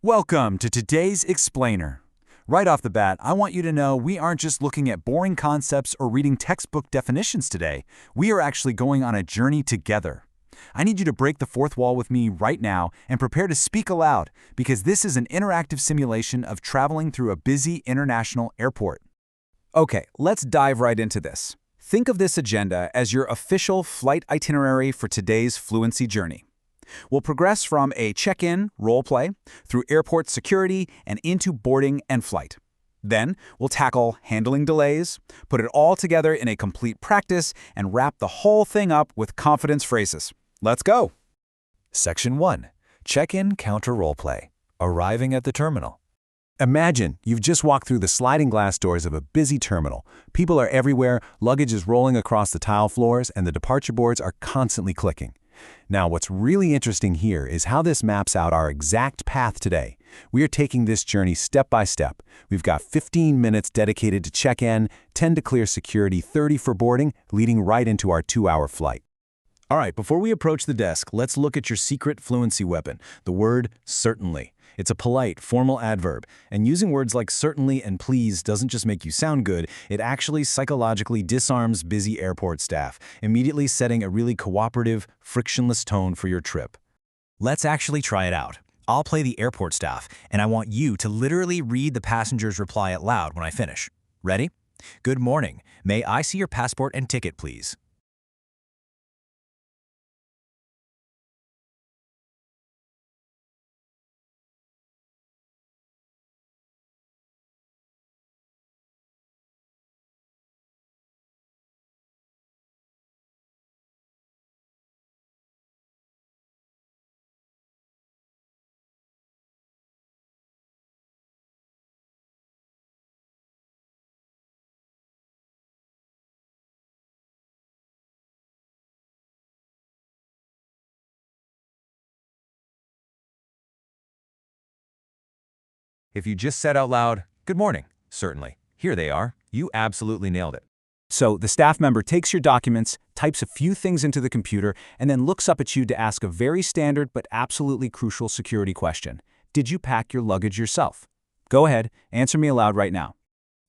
Welcome to today's Explainer. Right off the bat, I want you to know we aren't just looking at boring concepts or reading textbook definitions today. We are actually going on a journey together. I need you to break the fourth wall with me right now and prepare to speak aloud because this is an interactive simulation of traveling through a busy international airport. Okay, let's dive right into this. Think of this agenda as your official flight itinerary for today's fluency journey. We'll progress from a check-in role play through airport security and into boarding and flight. Then we'll tackle handling delays, put it all together in a complete practice, and wrap the whole thing up with confidence phrases. Let's go! Section 1. Check-in counter role play. Arriving at the terminal. Imagine you've just walked through the sliding glass doors of a busy terminal. People are everywhere, luggage is rolling across the tile floors, and the departure boards are constantly clicking. Now, what's really interesting here is how this maps out our exact path today. We are taking this journey step by step. We've got 15 minutes dedicated to check-in, 10 to clear security, 30 for boarding, leading right into our 2-hour flight. All right, before we approach the desk, let's look at your secret fluency weapon, the word certainly. It's a polite, formal adverb, and using words like certainly and please doesn't just make you sound good, it actually psychologically disarms busy airport staff, immediately setting a really cooperative, frictionless tone for your trip. Let's actually try it out. I'll play the airport staff, and I want you to literally read the passenger's reply out loud when I finish. Ready? Good morning. May I see your passport and ticket, please? If you just said out loud, "Good morning," certainly, here they are, you absolutely nailed it. So the staff member takes your documents, types a few things into the computer, and then looks up at you to ask a very standard but absolutely crucial security question. Did you pack your luggage yourself? Go ahead, answer me aloud right now.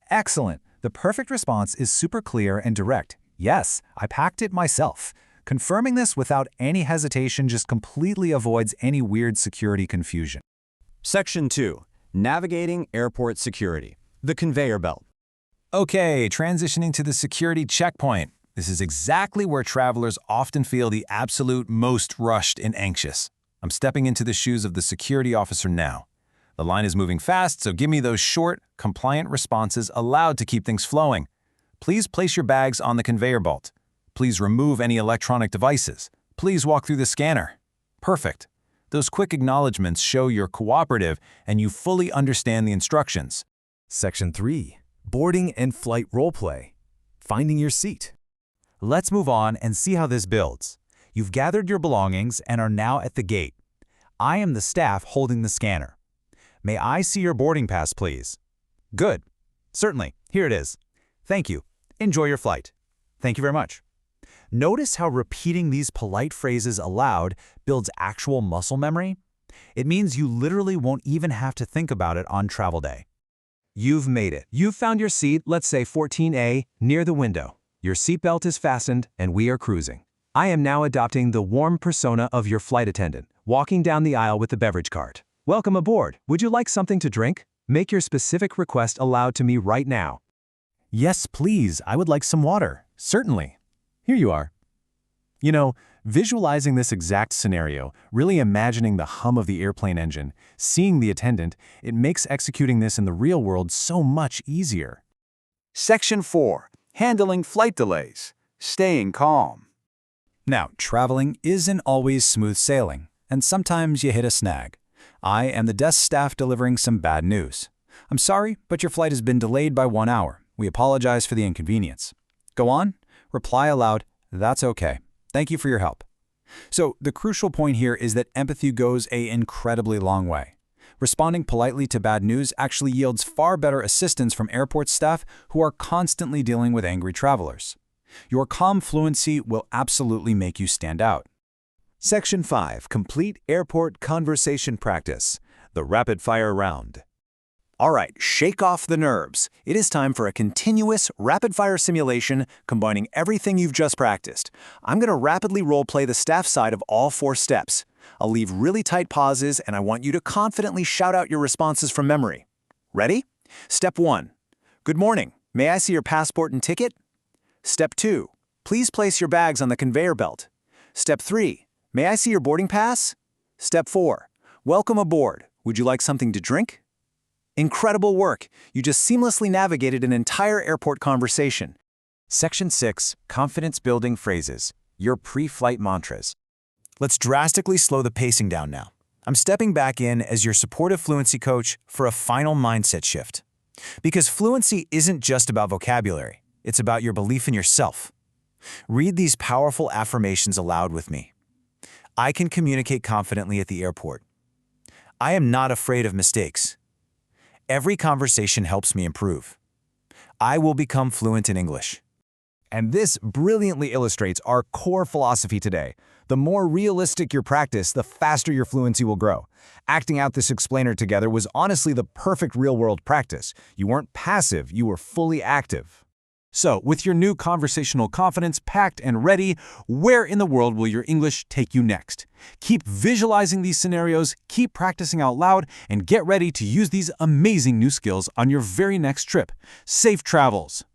Excellent. The perfect response is super clear and direct. Yes, I packed it myself. Confirming this without any hesitation just completely avoids any weird security confusion. Section 2. Navigating airport security. The conveyor belt. Okay, transitioning to the security checkpoint. This is exactly where travelers often feel the absolute most rushed and anxious. I'm stepping into the shoes of the security officer now. The line is moving fast, so give me those short, compliant responses allowed to keep things flowing. Please place your bags on the conveyor belt. Please remove any electronic devices. Please walk through the scanner. Perfect. Those quick acknowledgments show you're cooperative and you fully understand the instructions. Section 3. Boarding and flight role play. Finding your seat. Let's move on and see how this builds. You've gathered your belongings and are now at the gate. I am the staff holding the scanner. May I see your boarding pass, please? Good. Certainly. Here it is. Thank you. Enjoy your flight. Thank you very much. Notice how repeating these polite phrases aloud builds actual muscle memory? It means you literally won't even have to think about it on travel day. You've made it. You've found your seat, let's say 14A, near the window. Your seatbelt is fastened, and we are cruising. I am now adopting the warm persona of your flight attendant, walking down the aisle with the beverage cart. Welcome aboard. Would you like something to drink? Make your specific request aloud to me right now. Yes, please. I would like some water. Certainly. Here you are. You know, visualizing this exact scenario, really imagining the hum of the airplane engine, seeing the attendant, it makes executing this in the real world so much easier. Section 4. Handling flight delays. Staying calm. Now, traveling isn't always smooth sailing, and sometimes you hit a snag. I am the desk staff delivering some bad news. I'm sorry, but your flight has been delayed by 1 hour. We apologize for the inconvenience. Go on. Reply aloud, that's okay. Thank you for your help. So the crucial point here is that empathy goes an incredibly long way. Responding politely to bad news actually yields far better assistance from airport staff who are constantly dealing with angry travelers. Your calm fluency will absolutely make you stand out. Section 5. Complete airport conversation practice. the rapid-fire round. All right, shake off the nerves. It is time for a continuous, rapid-fire simulation combining everything you've just practiced. I'm going to rapidly role-play the staff side of all 4 steps. I'll leave really tight pauses, and I want you to confidently shout out your responses from memory. Ready? Step 1. Good morning. May I see your passport and ticket? Step 2. Please place your bags on the conveyor belt. Step 3. May I see your boarding pass? Step 4. Welcome aboard. Would you like something to drink? Incredible work! You just seamlessly navigated an entire airport conversation. Section 6, Confidence-Building Phrases, your pre-flight mantras. Let's drastically slow the pacing down now. I'm stepping back in as your supportive fluency coach for a final mindset shift. Because fluency isn't just about vocabulary, it's about your belief in yourself. Read these powerful affirmations aloud with me. I can communicate confidently at the airport. I am not afraid of mistakes. Every conversation helps me improve. I will become fluent in English. And this brilliantly illustrates our core philosophy today. The more realistic your practice, the faster your fluency will grow. Acting out this explainer together was honestly the perfect real-world practice. You weren't passive, you were fully active. So, with your new conversational confidence packed and ready, where in the world will your English take you next? Keep visualizing these scenarios, keep practicing out loud, and get ready to use these amazing new skills on your very next trip. Safe travels!